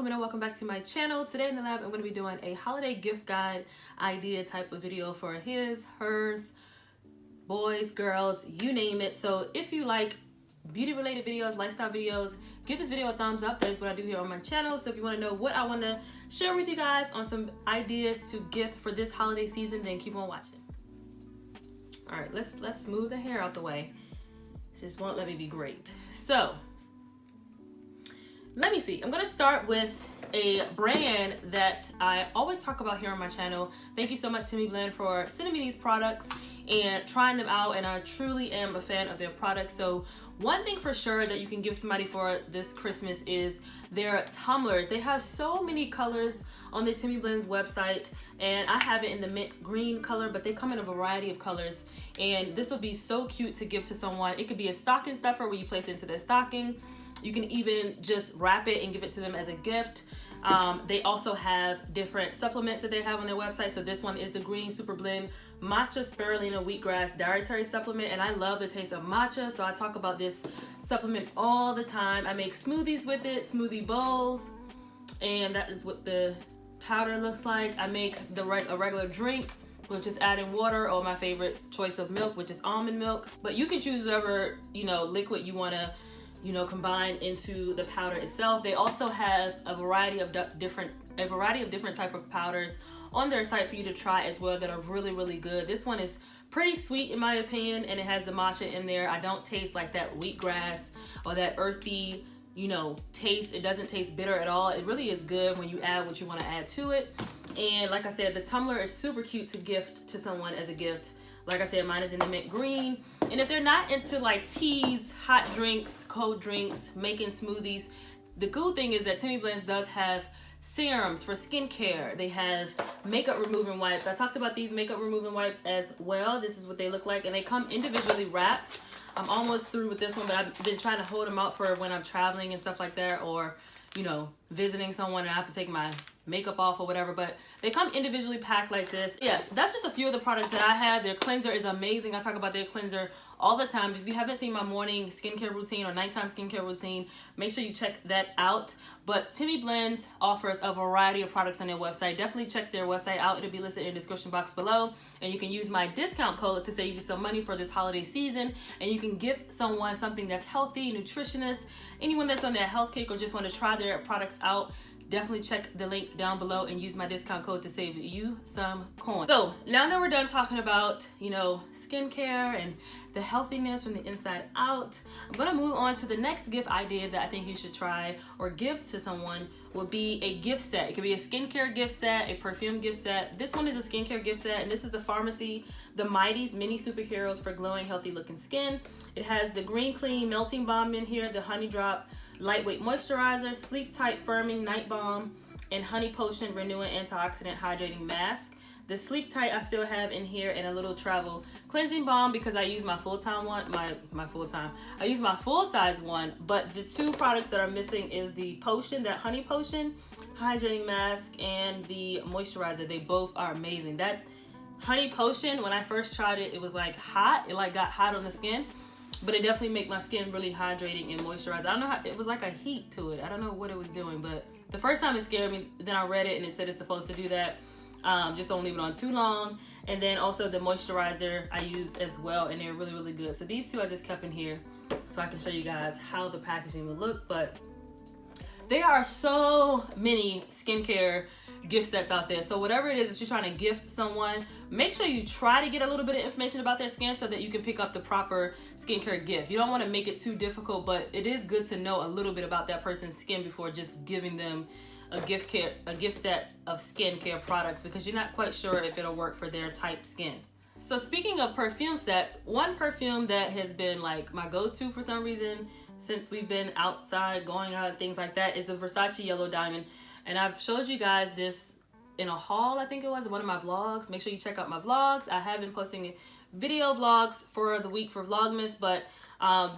welcome and welcome back to my channel. Today in the lab I'm going to be doing a holiday gift guide idea type of video for his, hers, boys, girls, you name it. So if you like beauty related videos, lifestyle videos, give this video a thumbs up. That is what I do here on my channel. So if you want to know what I want to share with you guys on some ideas to gift for this holiday season, then keep on watching. All right, let's smooth the hair out the way. It just won't let me be great. So let me see. I'm gonna start with a brand that I always talk about here on my channel. Thank you so much, Timmy Blends, for sending me these products and trying them out, and I truly am a fan of their products. So one thing for sure that you can give somebody for this Christmas is their tumblers. They have so many colors on the Timmy Blends website, and I have it in the mint green color, but they come in a variety of colors, and this will be so cute to give to someone. It could be a stocking stuffer where you place it into their stocking. You can even just wrap it and give it to them as a gift. They also have different supplements that they have on their website. So this one is the Green Super Blend Matcha Spirulina Wheatgrass Dietary Supplement, and I love the taste of matcha, so I talk about this supplement all the time. I make smoothies with it, smoothie bowls, and that is what the powder looks like. I make a regular drink with just adding water, or my favorite choice of milk, which is almond milk. But you can choose whatever liquid you want to combine into the powder itself. They also have a variety of different type of powders on their site for you to try as well that are really good. This one is pretty sweet in my opinion, and it has the matcha in there. I don't taste like that wheatgrass or that earthy taste. It doesn't taste bitter at all. It really is good when you add what you want to add to it. And like I said, the tumbler is super cute to gift to someone as a gift. Like I said, mine is in the mint green. And if they're not into like teas, hot drinks, cold drinks, making smoothies, the cool thing is that Timmy Blends does have serums for skincare. They have makeup removing wipes. I talked about these makeup removing wipes as well. This is what they look like, and they come individually wrapped. I'm almost through with this one, but I've been trying to hold them out for when I'm traveling and stuff like that, or visiting someone and I have to take my makeup off or whatever. But they come individually packed like this. Yes, that's just a few of the products that I have. Their cleanser is amazing. I talk about their cleanser all the time. If you haven't seen my morning skincare routine or nighttime skincare routine, make sure you check that out. But Timmy Blends offers a variety of products on their website. Definitely check their website out. It'll be listed in the description box below, and you can use my discount code to save you some money for this holiday season, and you can give someone something that's healthy, nutritious. Anyone that's on their health kick or just want to try their products out, definitely check the link down below and use my discount code to save you some coins. So now that we're done talking about skincare and the healthiness from the inside out, I'm gonna move on to the next gift idea that I think you should try or give to someone. Would be a gift set. It could be a skincare gift set, a perfume gift set. This one is a skincare gift set, and this is the Pharmacy The Mighty's Mini Superheroes for Glowing Healthy Looking Skin. It has the Green Clean Melting Balm in here, the Honey Drop Lightweight Moisturizer, Sleep Tight Firming Night Balm, and Honey Potion Renewing Antioxidant Hydrating Mask. The Sleep Tight I still have in here, and a little travel cleansing balm because I use my full-time one, I use my full-size one, but the two products that are missing is the potion, that Honey Potion Hydrating Mask, and the moisturizer. They both are amazing. That Honey Potion, when I first tried it, it was like hot. It like got hot on the skin, but it definitely made my skin really hydrating and moisturized. I don't know how, it was like a heat to it. I don't know what it was doing, but the first time it scared me. Then I read it and it said it's supposed to do that. Just don't leave it on too long. And then also the moisturizer I use as well, and they're really good. So these two I just kept in here so I can show you guys how the packaging would look. But there are so many skincare gift sets out there. So whatever it is that you're trying to gift someone, make sure you try to get a little bit of information about their skin so that you can pick up the proper skincare gift. You don't want to make it too difficult, but it is good to know a little bit about that person's skin before just giving them a gift set of skincare products, because you're not quite sure if it'll work for their type skin. So speaking of perfume sets, one perfume that has been like my go-to for some reason since we've been outside, going out and things like that, is the Versace Yellow Diamond. And I've showed you guys this in a haul, I think it was, in one of my vlogs. Make sure you check out my vlogs. I have been posting video vlogs for the week for Vlogmas, but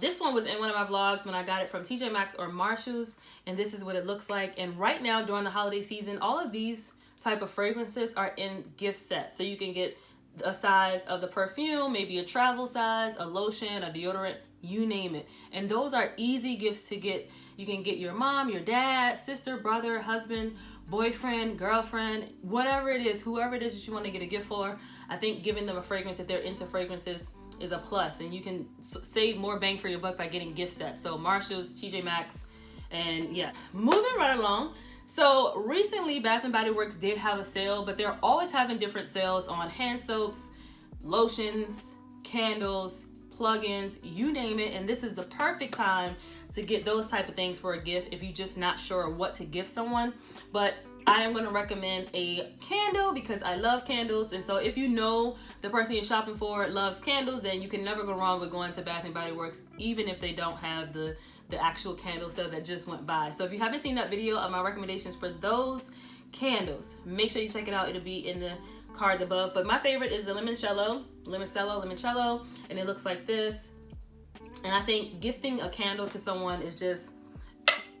this one was in one of my vlogs when I got it from TJ Maxx or Marshall's, and this is what it looks like. And right now during the holiday season, all of these type of fragrances are in gift sets, so you can get a size of the perfume, maybe a travel size, a lotion, a deodorant, you name it. And those are easy gifts to get You can get your mom, your dad, sister, brother, husband, boyfriend, girlfriend, whatever it is, whoever it is that you want to get a gift for. I think giving them a fragrance, if they're into fragrances, is a plus, and you can save more bang for your buck by getting gift sets. So Marshalls, TJ Maxx, and yeah. Moving right along. So recently Bath & Body Works did have a sale, but they're always having different sales on hand soaps, lotions, candles, plugins, you name it. And this is the perfect time to get those type of things for a gift if you're just not sure what to give someone. But I am going to recommend a candle because I love candles. And so if you know the person you're shopping for loves candles, then you can never go wrong with going to Bath & Body Works, even if they don't have the actual candle sale that just went by. So if you haven't seen that video of my recommendations for those candles, make sure you check it out. It'll be in the cards above. But my favorite is the limoncello, and it looks like this. And I think gifting a candle to someone is just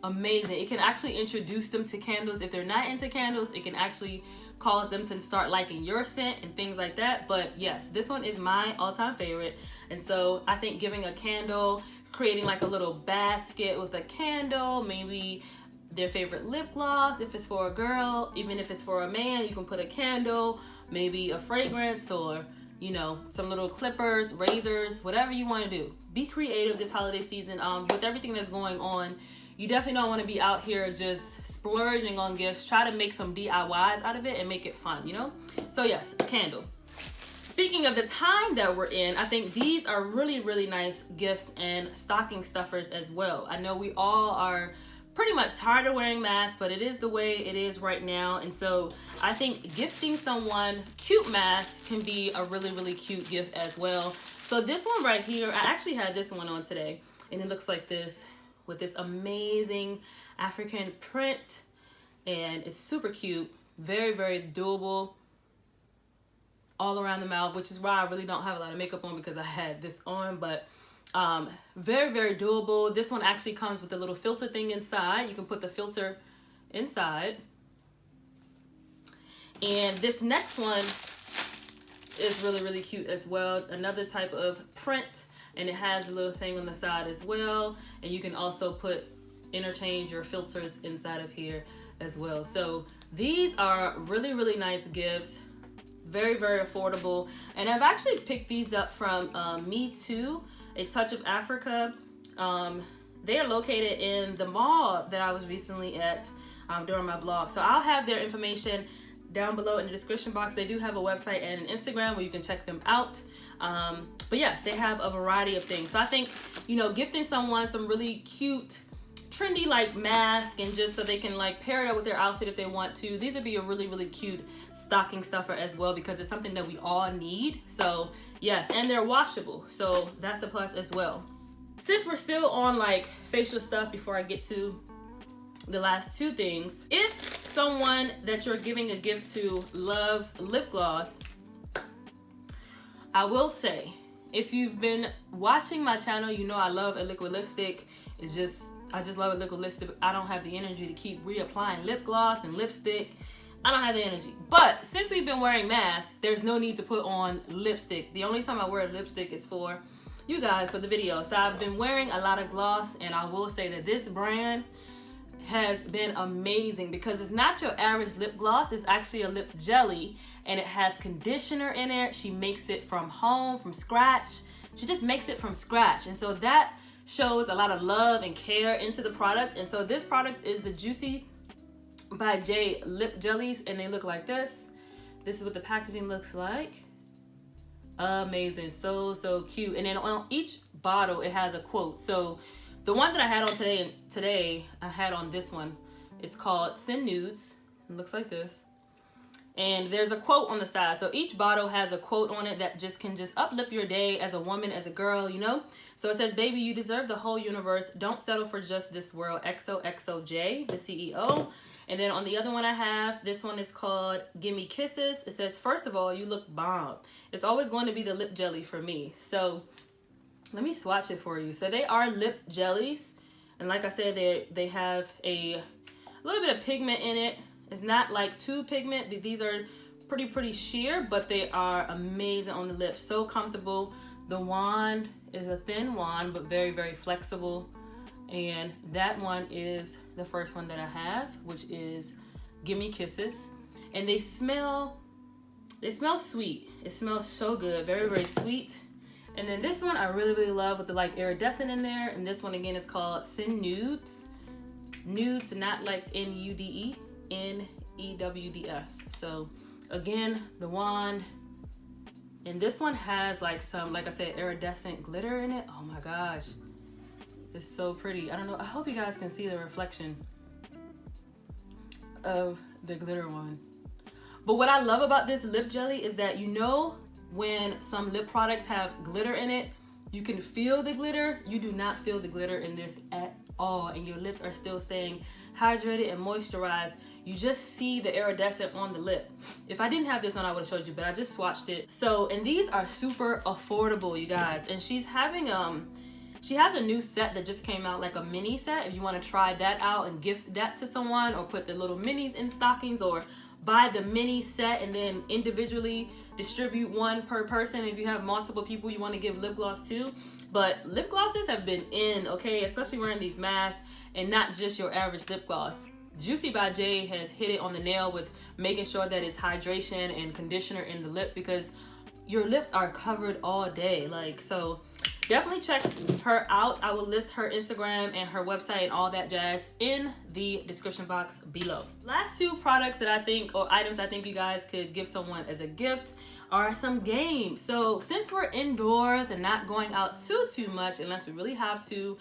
amazing. It can actually introduce them to candles. If they're not into candles, it can actually cause them to start liking your scent and things like that. But yes, this one is my all-time favorite. And so I think giving a candle, creating like a little basket with a candle, maybe their favorite lip gloss if it's for a girl, even if it's for a man, you can put a candle, maybe a fragrance, or you know, some little clippers, razors, whatever you want to do. Be creative this holiday season. With everything that's going on, you definitely don't want to be out here just splurging on gifts. Try to make some DIYs out of it and make it fun, you know? So yes, a candle. Speaking of the time that we're in, I think these are really, really nice gifts and stocking stuffers as well. I know we all are pretty much tired of wearing masks, but it is the way it is right now. And so I think gifting someone cute masks can be a really, really cute gift as well. So this one right here, I actually had this one on today, and it looks like this with this amazing African print, and it's super cute, very, very doable all around the mouth, which is why I really don't have a lot of makeup on because I had this on. But very, very doable. This one actually comes with a little filter thing inside. You can put the filter inside. And this next one is really, really cute as well. Another type of print, and it has a little thing on the side as well. And you can also interchange your filters inside of here as well. So these are really, really nice gifts. Very, very affordable. And I've actually picked these up from Me Too, A Touch of Africa. They are located in the mall that I was recently at during my vlog. So I'll have their information down below in the description box. They do have a website and an Instagram where you can check them out. But yes, they have a variety of things. So I think, you know, gifting someone some really cute, trendy like mask, and just so they can like pair it up with their outfit if they want to. These would be a really, really cute stocking stuffer as well because it's something that we all need. So yes, and they're washable, so that's a plus as well. Since we're still on like facial stuff, before I get to the last two things, if someone that you're giving a gift to loves lip gloss, I will say, if you've been watching my channel, you know I love a liquid lipstick. I just love a liquid lipstick. I don't have the energy to keep reapplying lip gloss and lipstick. I don't have the energy. But since we've been wearing masks, there's no need to put on lipstick. The only time I wear lipstick is for you guys for the video. So I've been wearing a lot of gloss, and I will say that this brand has been amazing because it's not your average lip gloss. It's actually a lip jelly, and it has conditioner in it. She makes it from home, from scratch. She just makes it from scratch. And so that shows a lot of love and care into the product. And so this product is the Juicy by J lip jellies, and they look like this. This is what the packaging looks like. Amazing. So, so cute. And then on each bottle, it has a quote. So the one that I had on today, I had on this one. It's called Send Nudes. It looks like this. And there's a quote on the side. So each bottle has a quote on it that can uplift your day as a woman, as a girl, you know? So it says, baby, you deserve the whole universe. Don't settle for just this world. XOXOJ, the CEO. And then on the other one I have, this one is called Gimme Kisses. It says, first of all, you look bomb. It's always going to be the lip jelly for me. So let me swatch it for you. So they are lip jellies. And like I said, they have a little bit of pigment in it. It's not like too pigment. These are pretty sheer, but they are amazing on the lips. So comfortable. The wand is a thin wand, but very, very flexible. And that one is the first one that I have, which is Gimme Kisses. And they smell sweet. It smells so good, very, very sweet. And then this one I really, really love with the like iridescent in there. And this one again is called Send Nudes. Nudes, not like N-U-D-E, N-E-W-D-S. So again, the wand. And this one has like some, like I said, iridescent glitter in it. Oh my gosh. It's so pretty. I don't know. I hope you guys can see the reflection of the glitter one. But what I love about this lip jelly is that, you know, when some lip products have glitter in it, you can feel the glitter. You do not feel the glitter in this at all. And your lips are still staying hydrated and moisturized. You just see the iridescent on the lip. If I didn't have this on, I would have showed you, but I just swatched it. So, and these are super affordable, you guys. And she's having, she has a new set that just came out, like a mini set. If you want to try that out and gift that to someone, or put the little minis in stockings, or buy the mini set and then individually distribute one per person if you have multiple people you want to give lip gloss to. But lip glosses have been in, okay, especially wearing these masks, and not just your average lip gloss. Juicy by J has hit it on the nail with making sure that it's hydration and conditioner in the lips, because your lips are covered all day. Like, so definitely check her out. I will list her Instagram and her website and all that jazz in the description box below. Last two products that I think, or items I think you guys could give someone as a gift, are some games. So since we're indoors and not going out too much unless we really have to,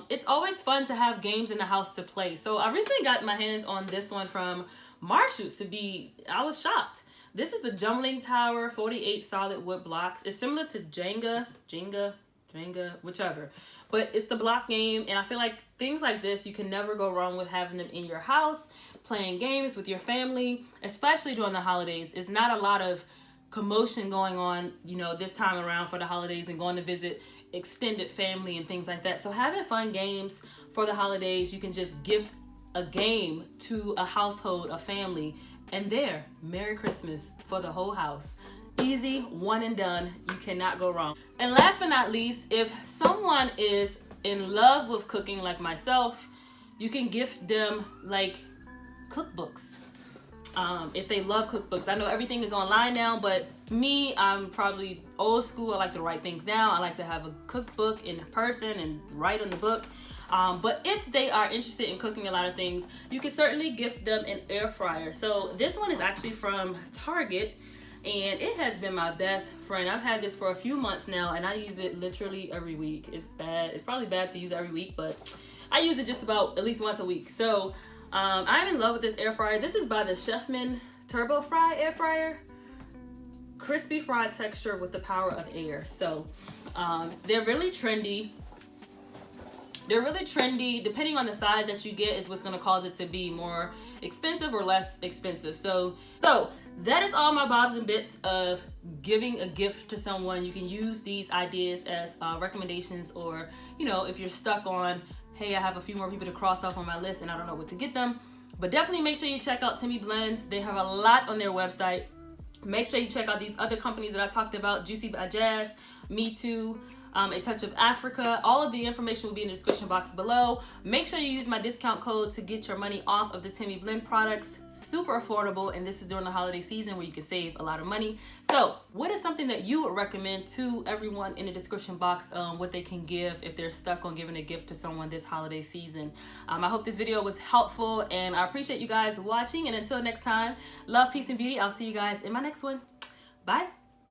it's always fun to have games in the house to play. So I recently got my hands on this one from Marshall's. I was shocked. This is the Jumbling Tower 48 solid wood blocks. It's similar to Jenga, whichever. But it's the block game, and I feel like things like this, you can never go wrong with having them in your house, playing games with your family, especially during the holidays. It's not a lot of commotion going on, you know, this time around for the holidays, and going to visit extended family and things like that. So having fun games for the holidays, you can just gift a game to a household, a family, and there, Merry Christmas for the whole house. Easy, one and done. You cannot go wrong. And last but not least, if someone is in love with cooking like myself, you can gift them like cookbooks. If they love cookbooks. I know everything is online now, but me, I'm probably old school. I like to write things down. I like to have a cookbook in person and write on the book. But if they are interested in cooking a lot of things, you can certainly gift them an air fryer. So this one is actually from Target, and it has been my best friend. I've had this for a few months now, and I use it literally every week. It's bad. It's probably bad to use it every week, but I use it just about at least once a week. So I'm in love with this air fryer. This is by the Chefman Turbo Fry air fryer. Crispy fried texture with the power of air. So they're really trendy. Depending on the size that you get is what's going to cause it to be more expensive or less expensive. So that is all my bobs and bits of giving a gift to someone. You can use these ideas as recommendations, or, you know, if you're stuck on, hey, I have a few more people to cross off on my list and I don't know what to get them. But definitely make sure you check out Timmy Blends. They have a lot on their website. Make sure you check out these other companies that I talked about, Juicy by Jazz, Me Too, A Touch of Africa. All of the information will be in the description box below. Make sure you use my discount code to get your money off of the Timmy Blend products. Super affordable, and this is during the holiday season where you can save a lot of money. So what is something that you would recommend to everyone in the description box, what they can give if they're stuck on giving a gift to someone this holiday season? I hope this video was helpful, and I appreciate you guys watching. And until next time, love, peace, and beauty. I'll see you guys in my next one. Bye.